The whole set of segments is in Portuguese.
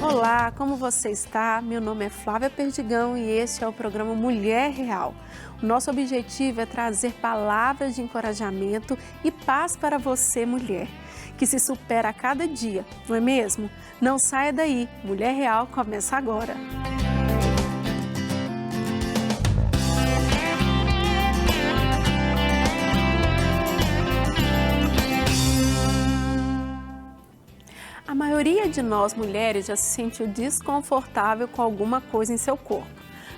Olá, como você está? Meu nome é Flávia Perdigão e este é o programa Mulher Real. O nosso objetivo é trazer palavras de encorajamento e paz para você, mulher, que se supera a cada dia, não é mesmo? Não saia daí, Mulher Real começa agora. A maioria de nós mulheres já se sentiu desconfortável com alguma coisa em seu corpo.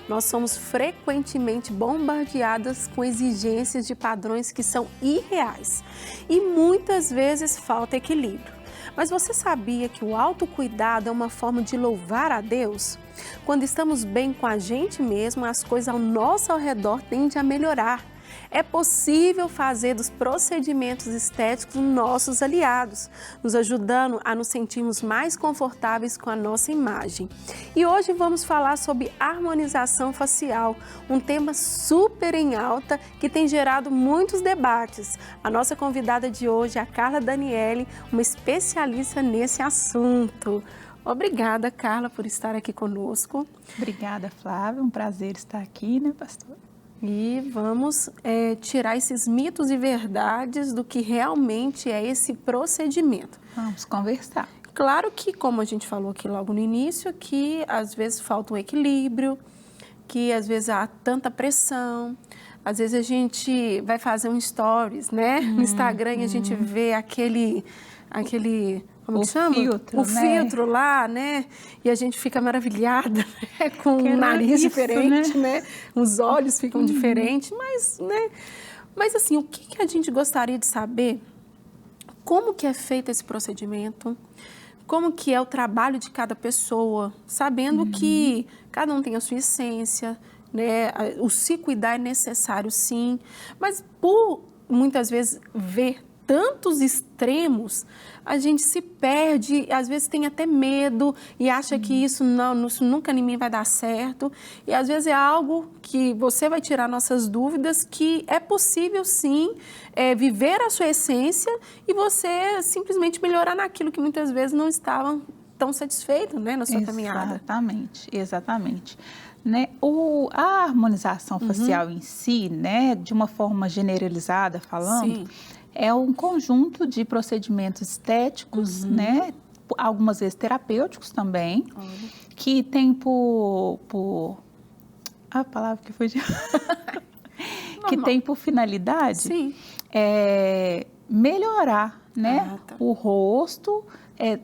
Nós somos frequentemente bombardeadas com exigências de padrões que são irreais e muitas vezes falta equilíbrio. Mas você sabia que o autocuidado é uma forma de louvar a Deus? Quando estamos bem com a gente mesmo, as coisas ao nosso redor tendem a melhorar. É possível fazer dos procedimentos estéticos nossos aliados, nos ajudando a nos sentirmos mais confortáveis com a nossa imagem. E hoje vamos falar sobre harmonização facial, um tema super em alta que tem gerado muitos debates. A nossa convidada de hoje é a Carla Daniele, uma especialista nesse assunto. Obrigada, Carla, por estar aqui conosco. Obrigada, Flávia. Um prazer estar aqui, né, pastor? E vamos tirar esses mitos e verdades do que realmente é esse procedimento. Vamos conversar. Claro que, como a gente falou aqui logo no início, que às vezes falta um equilíbrio, que às vezes há tanta pressão, às vezes a gente vai fazer um stories, né? No Instagram e a gente vê aquele como que chama? Filtro, o filtro lá, né? E a gente fica maravilhada, né? Com um nariz isso, diferente, né? Os olhos ficam diferentes, mas, né? Mas assim, o que a gente gostaria de saber? Como que é feito esse procedimento? Como que é o trabalho de cada pessoa? Sabendo que cada um tem a sua essência, né? O se cuidar é necessário, sim. Mas por muitas vezes ver tantos extremos, a gente se perde, às vezes tem até medo e acha que isso nunca em mim vai dar certo. E às vezes é algo que você vai tirar nossas dúvidas, que é possível sim viver a sua essência e você simplesmente melhorar naquilo que muitas vezes não estava tão satisfeito, né, na sua caminhada. Exatamente. Né? A harmonização facial em si, né, de uma forma generalizada falando, é um conjunto de procedimentos estéticos, né, algumas vezes terapêuticos também, que tem a palavra que foi que tem por finalidade melhorar, né, o rosto,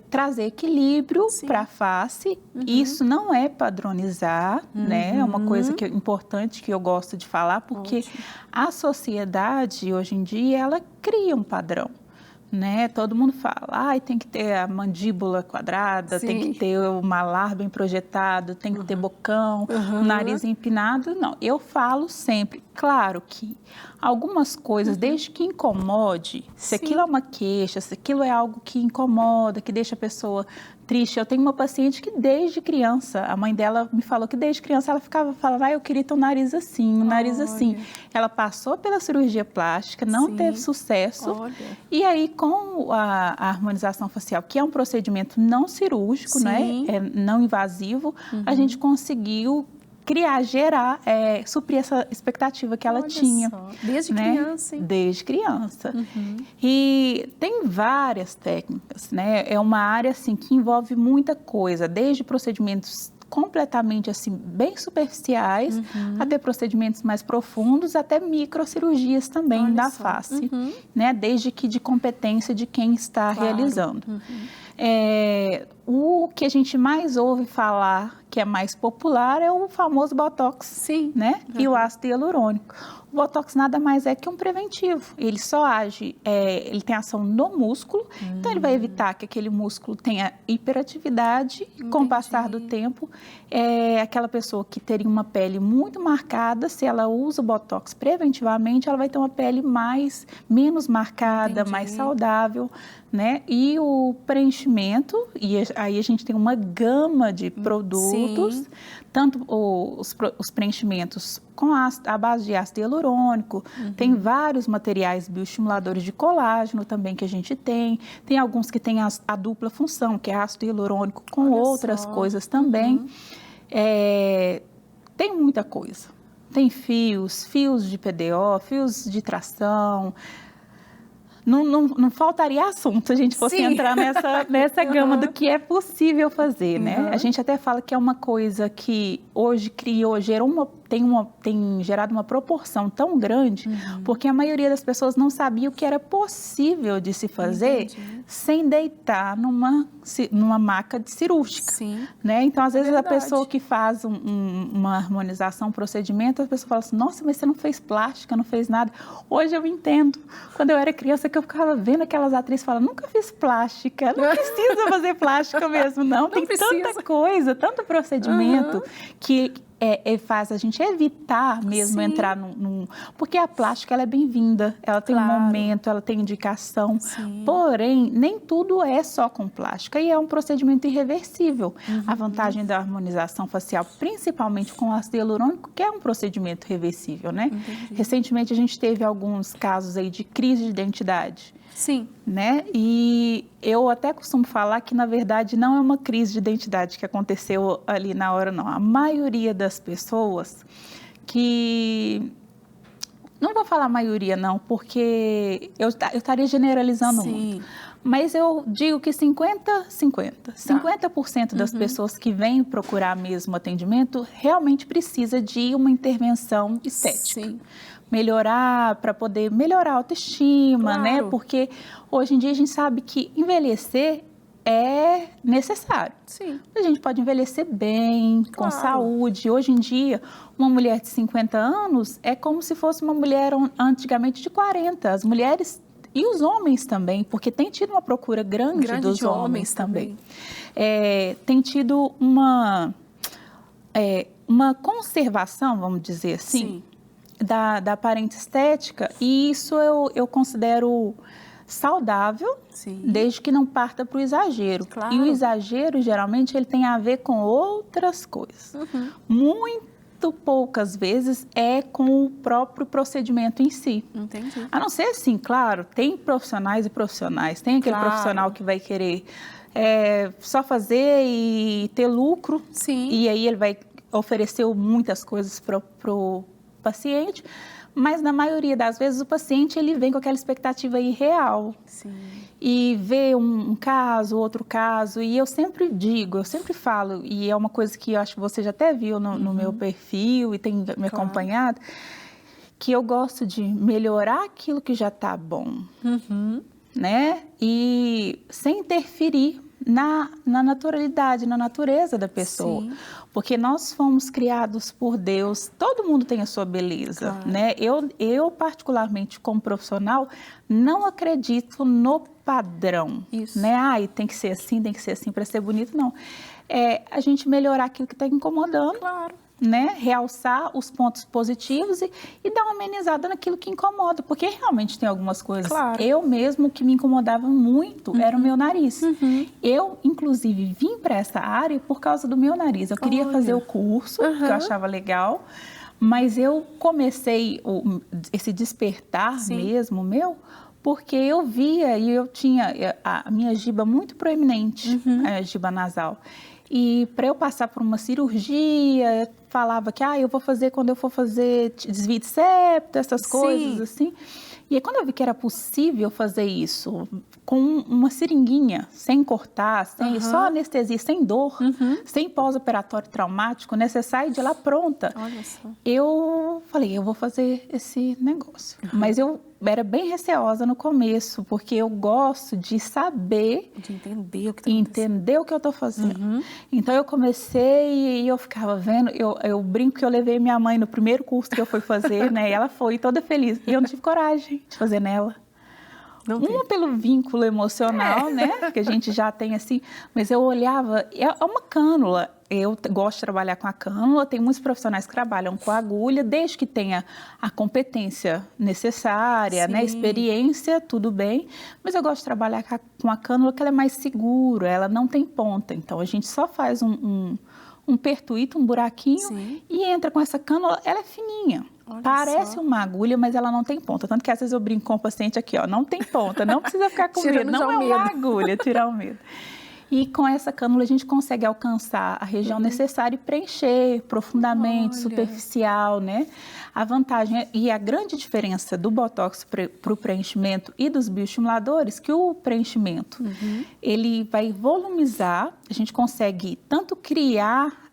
trazer equilíbrio para a face. Isso não é padronizar, né? É uma coisa importante que eu gosto de falar, porque a sociedade, hoje em dia, ela cria um padrão, né? Todo mundo fala, tem que ter a mandíbula quadrada, tem que ter o malar bem projetado, tem que ter bocão, nariz empinado. Não, eu falo sempre, claro que algumas coisas, desde que incomode, se aquilo é uma queixa, se aquilo é algo que incomoda, que deixa a pessoa triste. Eu tenho uma paciente que desde criança, a mãe dela me falou que desde criança ela ficava falando, eu queria ter um nariz assim, um nariz assim. Ela passou pela cirurgia plástica, não teve sucesso. E aí com a harmonização facial, que é um procedimento não cirúrgico, né? É não invasivo, a gente conseguiu suprir essa expectativa que ela tinha. Desde criança, hein? Desde criança. E tem várias técnicas, né? É uma área, assim, que envolve muita coisa, desde procedimentos completamente, assim, bem superficiais, até procedimentos mais profundos, até microcirurgias também da face, né? Desde que de competência de quem está realizando. O que a gente mais ouve falar, que é mais popular, é o famoso Botox, né? E o ácido hialurônico. O Botox nada mais é que um preventivo. Ele só age, ele tem ação no músculo, então ele vai evitar que aquele músculo tenha hiperatividade. Com o passar do tempo, aquela pessoa que teria uma pele muito marcada, se ela usa o Botox preventivamente, ela vai ter uma pele menos marcada, mais saudável, né? E o preenchimento, e aí a gente gente tem uma gama de produtos, Sim. tanto os preenchimentos com a base de ácido hialurônico, tem vários materiais bioestimuladores de colágeno também que a gente tem alguns que têm a dupla função, que é ácido hialurônico com Olha outras só. coisas também. Tem muita coisa. Tem fios de PDO, fios de tração. Não faltaria assunto se a gente fosse entrar nessa gama do que é possível fazer, né? A gente até fala que é uma coisa que hoje tem gerado uma proporção tão grande, porque a maioria das pessoas não sabia o que era possível de se fazer sem deitar numa maca cirúrgica. Sim. Né? Então, às vezes, a pessoa que faz uma harmonização, um procedimento, a pessoa fala assim, nossa, mas você não fez plástica, não fez nada. Hoje eu entendo. Quando eu era criança, que eu ficava vendo aquelas atrizes falando, nunca fiz plástica, não precisa fazer plástica mesmo, não. Tem tanta coisa, tanto procedimento que faz a gente evitar mesmo entrar num... Porque a plástica, ela é bem-vinda, ela tem um momento, ela tem indicação, porém, nem tudo é só com plástica e é um procedimento irreversível. A vantagem da harmonização facial, principalmente com ácido hialurônico, que é um procedimento reversível, né? Recentemente, a gente teve alguns casos aí de crise de identidade. Sim. Né? E eu até costumo falar que, na verdade, não é uma crise de identidade que aconteceu ali na hora, não. A maioria das pessoas que... Não vou falar maioria, não, porque eu estaria generalizando muito. Mas eu digo que 50% das pessoas que vêm procurar mesmo atendimento realmente precisa de uma intervenção estética. Sim. Melhorar, para poder melhorar a autoestima, né? Porque hoje em dia a gente sabe que envelhecer é necessário. Sim. A gente pode envelhecer bem, com saúde. Hoje em dia, uma mulher de 50 anos é como se fosse uma mulher antigamente de 40. As mulheres e os homens também, porque tem tido uma procura grande dos homens também. Tem tido uma conservação, vamos dizer assim, da aparência estética, e isso eu considero saudável, desde que não parta para o exagero. E o exagero, geralmente, ele tem a ver com outras coisas. Muito poucas vezes é com o próprio procedimento em si. Entendi. A não ser assim, claro, tem profissionais e profissionais. Tem aquele profissional que vai querer só fazer e ter lucro. Sim. E aí ele vai oferecer muitas coisas para o paciente, mas na maioria das vezes o paciente ele vem com aquela expectativa irreal. Sim. E vê um caso, outro caso, e eu sempre digo, eu sempre falo, e é uma coisa que eu acho que você já até viu no meu perfil e tem me acompanhado, que eu gosto de melhorar aquilo que já está bom, né? E sem interferir na naturalidade, na natureza da pessoa. Sim. Porque nós fomos criados por Deus, todo mundo tem a sua beleza, né? Eu, particularmente, como profissional, não acredito no padrão, né? Tem que ser assim para ser bonito, não. A gente melhorar aquilo que está incomodando. Né? Realçar os pontos positivos e dar uma amenizada naquilo que incomoda, porque realmente tem algumas coisas. Eu mesmo, que me incomodava muito era o meu nariz. Eu, inclusive, vim para essa área por causa do meu nariz. Eu queria fazer o curso, que eu achava legal, mas eu comecei esse despertar mesmo meu, porque eu via e eu tinha a minha giba muito proeminente, a giba nasal. E para eu passar por uma cirurgia, eu falava que eu vou fazer quando eu for fazer desvio de septo, essas coisas assim. E aí, quando eu vi que era possível fazer isso com uma seringuinha, sem cortar, só anestesia, sem dor, sem pós-operatório traumático, né? Você sai de lá pronta. Olha só. Eu falei, eu vou fazer esse negócio. Mas eu era bem receosa no começo, porque eu gosto de saber... De entender o que eu estou fazendo. Então, eu comecei e eu ficava vendo, eu brinco que eu levei minha mãe no primeiro curso que eu fui fazer, né? E ela foi toda feliz. E eu não tive coragem de fazer nela. Uma pelo vínculo emocional, né? Que a gente já tem assim, mas eu olhava, é uma cânula. Eu gosto de trabalhar com a cânula, tem muitos profissionais que trabalham com a agulha, desde que tenha a competência necessária, né? Experiência, tudo bem. Mas eu gosto de trabalhar com a cânula, que ela é mais segura, ela não tem ponta. Então, a gente só faz um pertuito, um buraquinho, e entra com essa cânula, ela é fininha. Olha Parece só. Uma agulha, mas ela não tem ponta. Tanto que às vezes eu brinco com o paciente aqui, ó, não tem ponta, não precisa ficar com medo, não é uma agulha, tirar o medo. E com essa cânula a gente consegue alcançar a região necessária e preencher profundamente, superficial, né? A vantagem e a grande diferença do Botox para o preenchimento e dos bioestimuladores, que o preenchimento, ele vai volumizar, a gente consegue tanto criar,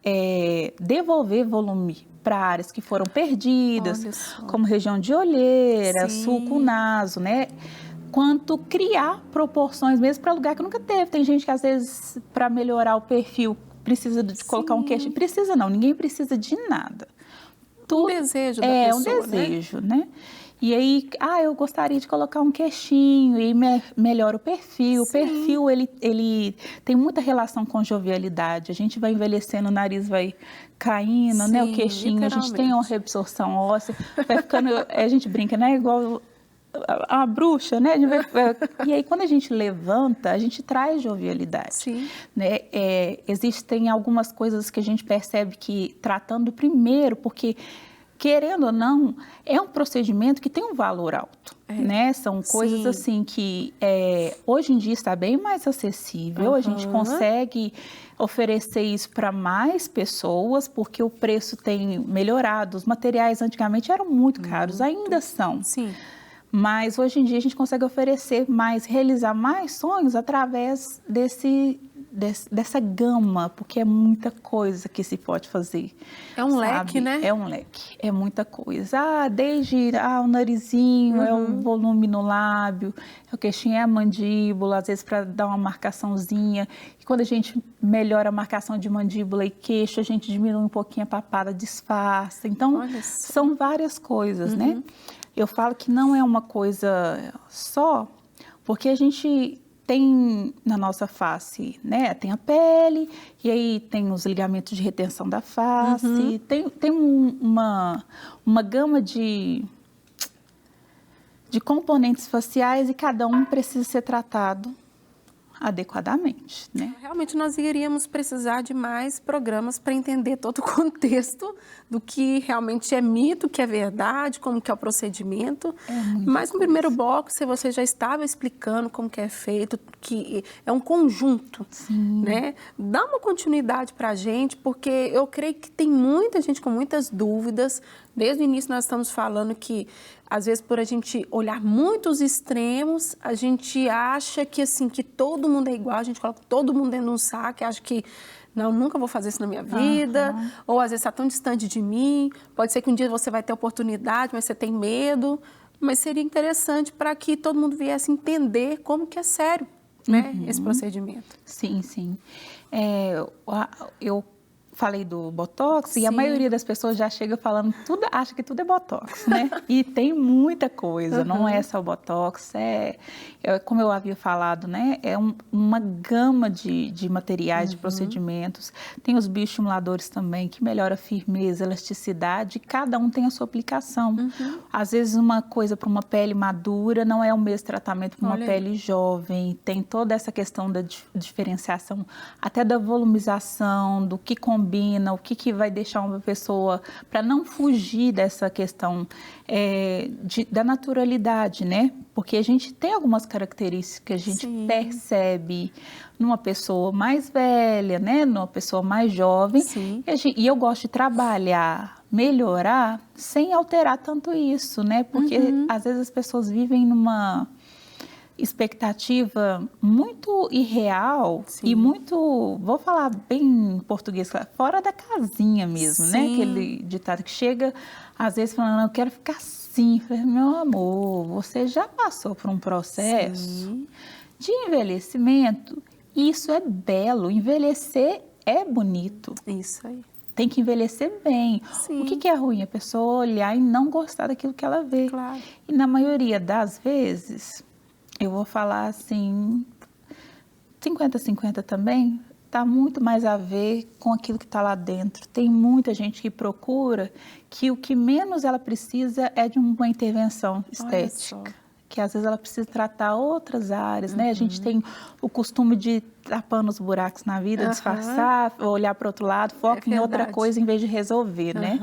devolver volume para áreas que foram perdidas, como região de olheira, sulco naso, né? Quanto criar proporções mesmo para lugar que nunca teve. Tem gente que às vezes, para melhorar o perfil, precisa de colocar um queixo. Precisa não, ninguém precisa de nada. Um desejo da pessoa, um desejo, né? E aí, eu gostaria de colocar um queixinho e melhora o perfil. O perfil, ele tem muita relação com jovialidade. A gente vai envelhecendo, o nariz vai caindo, né? O queixinho, a gente tem uma reabsorção óssea. Vai ficando, a gente brinca, né? Igual a bruxa, né? E aí, quando a gente levanta, a gente traz jovialidade. Né? Existem algumas coisas que a gente percebe que, tratando primeiro, porque, querendo ou não, é um procedimento que tem um valor alto. Né? São coisas assim que hoje em dia está bem mais acessível, a gente consegue oferecer isso para mais pessoas, porque o preço tem melhorado. Os materiais antigamente eram muito caros, ainda são. Mas hoje em dia a gente consegue oferecer mais, realizar mais sonhos através dessa gama, porque é muita coisa que se pode fazer. É um leque, né? É um leque, é muita coisa. Desde o narizinho, é o volume no lábio, é o queixinho, é a mandíbula, às vezes para dar uma marcaçãozinha. E quando a gente melhora a marcação de mandíbula e queixo, a gente diminui um pouquinho a papada, disfarça. Então, são várias coisas, né? Eu falo que não é uma coisa só, porque a gente tem na nossa face, né? Tem a pele, e aí tem os ligamentos de retenção da face, tem uma gama de componentes faciais e cada um precisa ser tratado adequadamente, né? Realmente nós iríamos precisar de mais programas para entender todo o contexto do que realmente é mito, que é verdade, como que é o procedimento. Mas no primeiro bloco, você já estava explicando como que é feito, que é um conjunto, né? Dá uma continuidade para a gente, porque eu creio que tem muita gente com muitas dúvidas. Desde o início nós estamos falando que, às vezes, por a gente olhar muitos extremos, a gente acha que, assim, que todo mundo é igual, a gente coloca todo mundo dentro de um saco e acha que, não, nunca vou fazer isso na minha vida, ou às vezes está tão distante de mim, pode ser que um dia você vai ter oportunidade, mas você tem medo, mas seria interessante para que todo mundo viesse entender como que é sério, né, esse procedimento. Sim. Eu falei do Botox e a maioria das pessoas já chega falando, acha que tudo é Botox, né? E tem muita coisa, não é só o Botox, como eu havia falado, né? É uma gama de materiais, de procedimentos. Tem os bioestimuladores também, que melhora a firmeza, elasticidade, cada um tem a sua aplicação. Às vezes uma coisa para uma pele madura não é o mesmo tratamento para uma pele jovem. Tem toda essa questão da diferenciação, até da volumização, do que combina, o que vai deixar uma pessoa, para não fugir dessa questão da naturalidade, né? Porque a gente tem algumas características que a gente percebe numa pessoa mais velha, né? Numa pessoa mais jovem. E eu gosto de trabalhar, melhorar, sem alterar tanto isso, né? Porque às vezes as pessoas vivem numa expectativa muito irreal e muito, vou falar bem em português, fora da casinha mesmo, né? Aquele ditado que chega, às vezes, falando, eu quero ficar assim. Eu falei, meu amor, você já passou por um processo de envelhecimento. Isso é belo, envelhecer é bonito. Isso aí. Tem que envelhecer bem. O que é ruim? A pessoa olhar e não gostar daquilo que ela vê. E na maioria das vezes, Eu vou falar assim, 50-50 também, está muito mais a ver com aquilo que está lá dentro. Tem muita gente que procura que o que menos ela precisa é de uma intervenção estética, que às vezes ela precisa tratar outras áreas, né? A gente tem o costume de tapando os buracos na vida, disfarçar, olhar para o outro lado, foca em outra coisa em vez de resolver, né?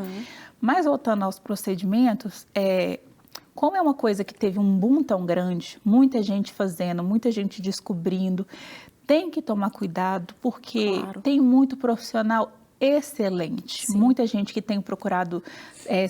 Mas voltando aos procedimentos, como é uma coisa que teve um boom tão grande, muita gente fazendo, muita gente descobrindo, tem que tomar cuidado, porque tem muito profissional excelente. Sim. Muita gente que tem procurado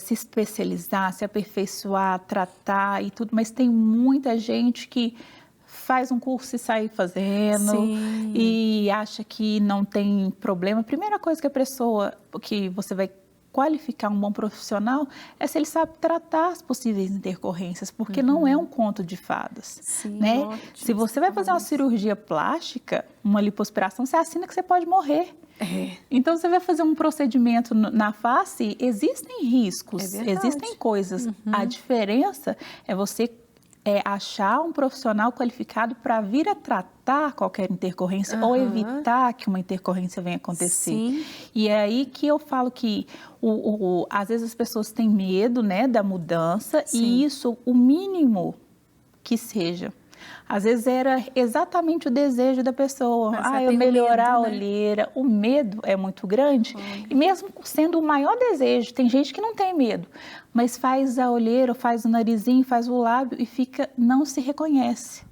se especializar, se aperfeiçoar, tratar e tudo, mas tem muita gente que faz um curso e sai fazendo. Sim. E acha que não tem problema. A primeira coisa que a pessoa, que você vai qualificar um bom profissional é se ele sabe tratar as possíveis intercorrências, porque não é um conto de fadas. Sim, né? Ótimo, se você vai fazer uma cirurgia plástica, uma lipoaspiração, você assina que você pode morrer. Então, você vai fazer um procedimento na face, existem riscos, existem coisas. A diferença é você achar um profissional qualificado para vir a tratar qualquer intercorrência ou evitar que uma intercorrência venha acontecer. Sim. E é aí que eu falo que às vezes as pessoas têm medo, né, da mudança. Sim. E isso, o mínimo que seja. Às vezes era exatamente o desejo da pessoa. Eu melhorar a olheira. Né? O medo é muito grande. E mesmo sendo o maior desejo, tem gente que não tem medo, mas faz a olheira, faz o narizinho, faz o lábio e não se reconhece.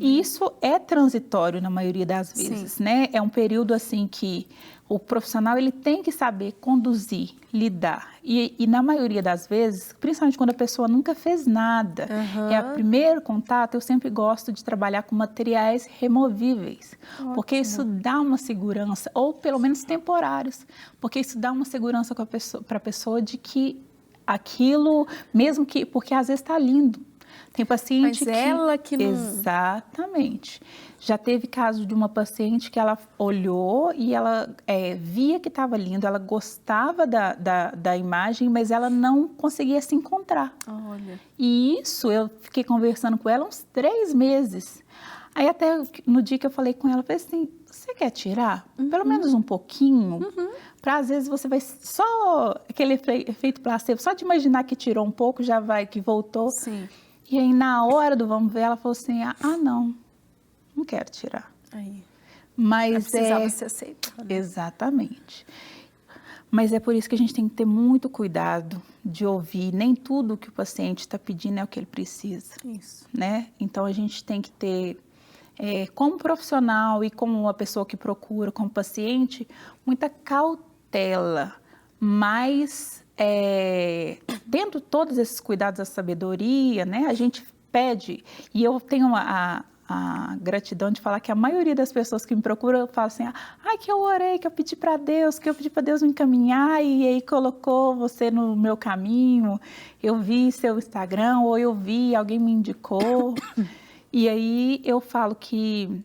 E isso é transitório na maioria das vezes, sim, né? É um período assim que o profissional ele tem que saber conduzir, lidar. E na maioria das vezes, principalmente quando a pessoa nunca fez nada, é o primeiro contato, eu sempre gosto de trabalhar com materiais removíveis. Ótimo. Porque isso dá uma segurança, ou pelo menos temporários, porque isso dá uma segurança para a pessoa de que aquilo, mesmo que, porque às vezes está lindo. Tem paciente ela que não... Exatamente. Já teve caso de uma paciente que ela olhou e ela via que estava lindo, ela gostava da imagem, mas ela não conseguia se encontrar. Olha. E isso, eu fiquei conversando com ela uns 3 meses. Aí até no dia que eu falei com ela, eu falei assim, você quer tirar? Pelo menos um pouquinho? Para às vezes você vai só, aquele efeito placebo, só de imaginar que tirou um pouco, já vai, que voltou. Sim. E aí, na hora do vamos ver, ela falou assim, não quero tirar. Aí. Mas precisava ser aceita. Né? Exatamente. Mas é por isso que a gente tem que ter muito cuidado de ouvir. Nem tudo que o paciente está pedindo é o que ele precisa. Isso. Né? Então, a gente tem que ter, como profissional e como uma pessoa que procura, como paciente, muita cautela, mas... tendo todos esses cuidados da sabedoria, né, a gente pede, e eu tenho a gratidão de falar que a maioria das pessoas que me procuram falam assim, que eu orei, que eu pedi para Deus, me encaminhar e aí colocou você no meu caminho, eu vi seu Instagram ou eu vi, alguém me indicou. E aí eu falo que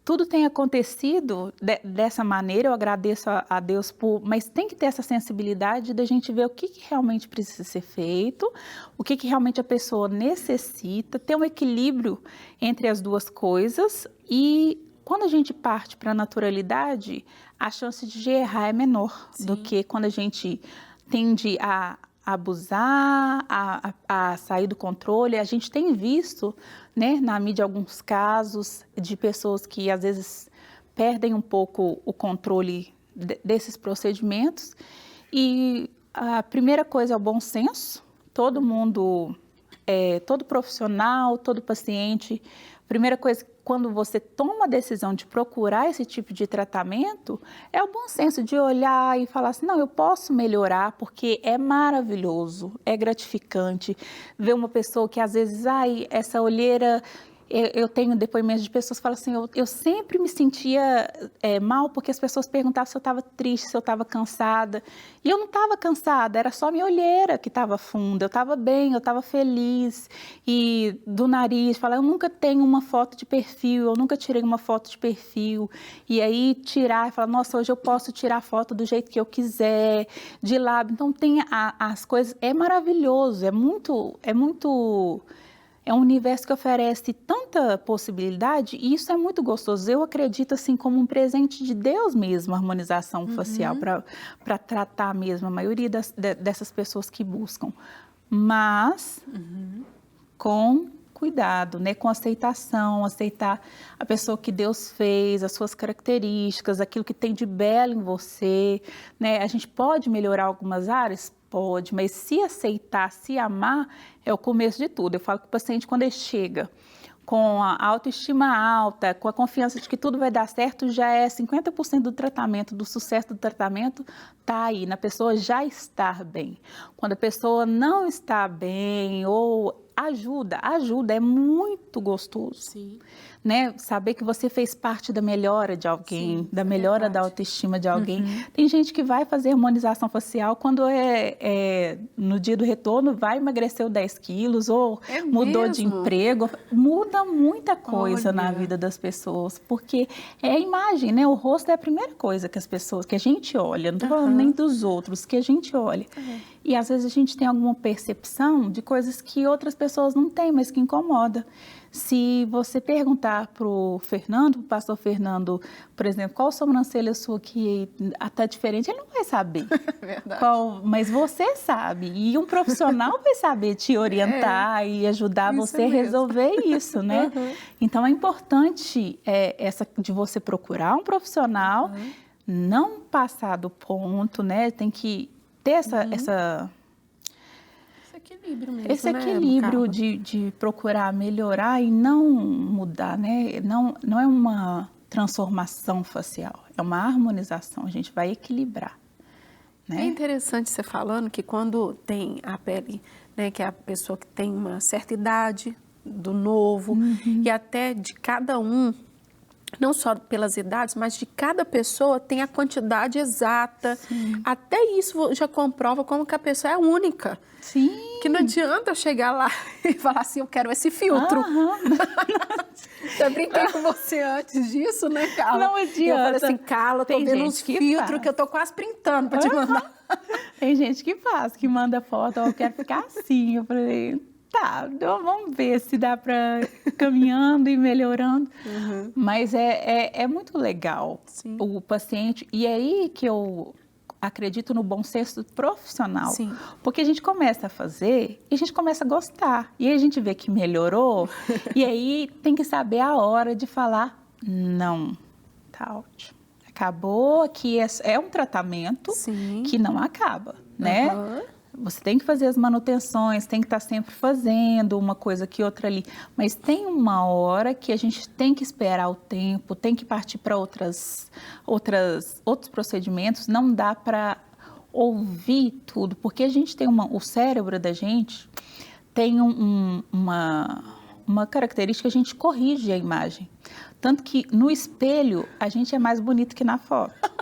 tudo tem acontecido dessa maneira, eu agradeço a Deus mas tem que ter essa sensibilidade da gente ver o que realmente precisa ser feito, o que realmente a pessoa necessita, ter um equilíbrio entre as duas coisas e quando a gente parte para a naturalidade, a chance de errar é menor. Sim. Do que quando a gente tende a abusar, a sair do controle. A gente tem visto, né, na mídia alguns casos de pessoas que às vezes perdem um pouco o controle desses procedimentos. E a primeira coisa é o bom senso. Todo mundo, todo profissional, todo paciente, a primeira coisa quando você toma a decisão de procurar esse tipo de tratamento, é o bom senso de olhar e falar assim, não, eu posso melhorar, porque é maravilhoso, é gratificante ver uma pessoa que às vezes, essa olheira... Eu tenho depoimentos de pessoas que falam assim, eu sempre me sentia mal porque as pessoas perguntavam se eu estava triste, se eu estava cansada. E eu não estava cansada, era só minha olheira que estava funda. Eu estava bem, eu estava feliz. E do nariz, eu nunca tenho uma foto de perfil, eu nunca tirei uma foto de perfil. E aí tirar e falar, nossa, hoje eu posso tirar a foto do jeito que eu quiser, de lábio. Então tem as coisas, é maravilhoso, é muito é um universo que oferece tanta possibilidade e isso é muito gostoso. Eu acredito assim como um presente de Deus mesmo, a harmonização facial, para tratar mesmo a maioria dessas pessoas que buscam. Mas com cuidado, né? Com aceitação, aceitar a pessoa que Deus fez, as suas características, aquilo que tem de belo em você, né? A gente pode melhorar algumas áreas? Pode, mas se aceitar, se amar, é o começo de tudo. Eu falo que o paciente, quando ele chega com a autoestima alta, com a confiança de que tudo vai dar certo, já é 50% do tratamento, do sucesso do tratamento, tá aí, na pessoa já estar bem. Quando a pessoa não está bem ou ajuda, é muito gostoso. Sim. Né? Saber que você fez parte da melhora de alguém, sim, da melhora da autoestima de alguém. Tem gente que vai fazer harmonização facial quando no dia do retorno vai emagrecer 10 quilos ou mudou de emprego. Muda muita coisa na vida das pessoas, porque é a imagem, né? O rosto é a primeira coisa que a gente olha, não tô falando nem dos outros, que a gente olha. E às vezes a gente tem alguma percepção de coisas que outras pessoas não têm, mas que incomoda. Se você perguntar para o Fernando, para o pastor Fernando, por exemplo, qual sobrancelha sua que está diferente, ele não vai saber. Verdade. Mas você sabe. E um profissional vai saber te orientar e ajudar você a resolver isso, né? Então é importante essa de você procurar um profissional, não passar do ponto, né? Tem que ter esse equilíbrio de procurar melhorar e não mudar, né? Não é uma transformação facial, é uma harmonização, a gente vai equilibrar. Né? É interessante você falando que quando tem a pele, né, que é a pessoa que tem uma certa idade, do novo, e até de cada um, não só pelas idades, mas de cada pessoa tem a quantidade exata. Sim. Até isso já comprova como que a pessoa é única. Sim. Que não adianta chegar lá e falar assim, eu quero esse filtro. Eu brinquei com você antes disso, né, Carla? Não adianta. Eu falei assim, Carla, tô vendo uns filtros que eu tô quase printando para te mandar. Tem gente que faz, que manda foto, eu quero ficar assim. Eu falei, tá, então vamos ver se dá para caminhando e melhorando. Mas é muito legal. Sim. O paciente. E é aí que eu acredito no bom senso profissional. Sim. Porque a gente começa a fazer e a gente começa a gostar. E aí a gente vê que melhorou. E aí tem que saber a hora de falar não. Tá ótimo. Acabou, aqui é um tratamento. Sim. Que não acaba, né? Você tem que fazer as manutenções, tem que estar sempre fazendo uma coisa aqui, outra ali. Mas tem uma hora que a gente tem que esperar o tempo, tem que partir para outros procedimentos. Não dá para ouvir tudo, porque a gente tem o cérebro da gente tem uma característica, a gente corrige a imagem. Tanto que no espelho a gente é mais bonito que na foto.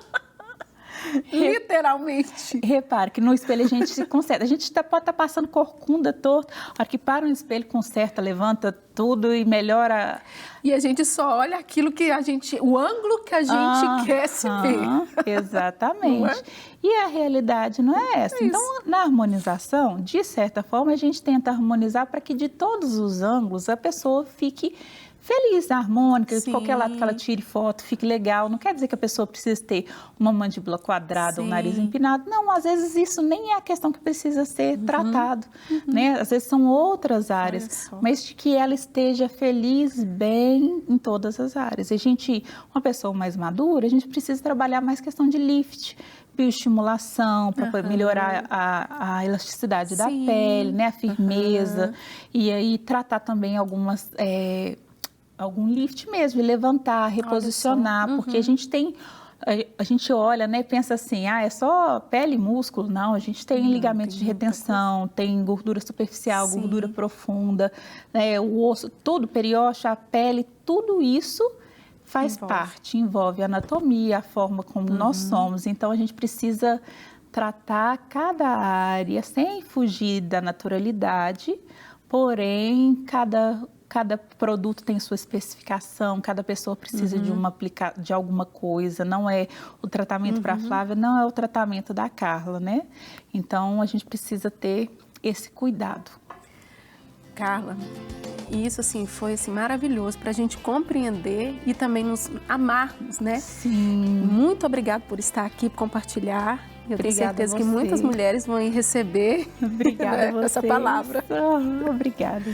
Literalmente. Repare que no espelho a gente se conserta. A gente pode estar passando corcunda torta, a hora que para no espelho, conserta, levanta tudo e melhora. E a gente só olha aquilo que o ângulo que a gente quer se ver. Exatamente. E a realidade não é essa. Então, na harmonização, de certa forma, a gente tenta harmonizar para que de todos os ângulos a pessoa fique feliz, harmônica, de qualquer lado que ela tire foto, fique legal. Não quer dizer que a pessoa precisa ter uma mandíbula quadrada, um nariz empinado. Não, às vezes isso nem é a questão que precisa ser tratado, né? Às vezes são outras áreas, mas de que ela esteja feliz, bem em todas as áreas. Uma pessoa mais madura, a gente precisa trabalhar mais questão de lift, bioestimulação, para melhorar a elasticidade da pele, né? A firmeza. E aí tratar também algum lift mesmo, levantar, reposicionar, porque a gente olha, né, pensa assim, é só pele e músculo. Não, a gente tem ligamentos de retenção, tem gordura superficial, gordura profunda, né, o osso, tudo, periósteo, a pele, tudo isso faz parte, envolve a anatomia, a forma como nós somos. Então, a gente precisa tratar cada área sem fugir da naturalidade, porém, cada produto tem sua especificação, cada pessoa precisa de alguma coisa, não é o tratamento para a Flávia, não é o tratamento da Carla, né? Então, a gente precisa ter esse cuidado. Carla, e isso assim foi assim maravilhoso para a gente compreender e também nos amarmos, né? Sim. Muito obrigada por estar aqui, por compartilhar. Eu tenho certeza que muitas mulheres vão receber essa palavra. Obrigada.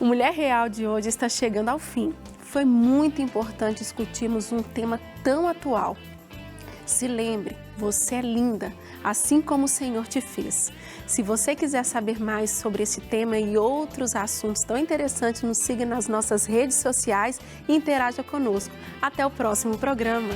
O Mulher Real de hoje está chegando ao fim. Foi muito importante discutirmos um tema tão atual. Se lembre, você é linda, assim como o Senhor te fez. Se você quiser saber mais sobre esse tema e outros assuntos tão interessantes, nos siga nas nossas redes sociais e interaja conosco. Até o próximo programa.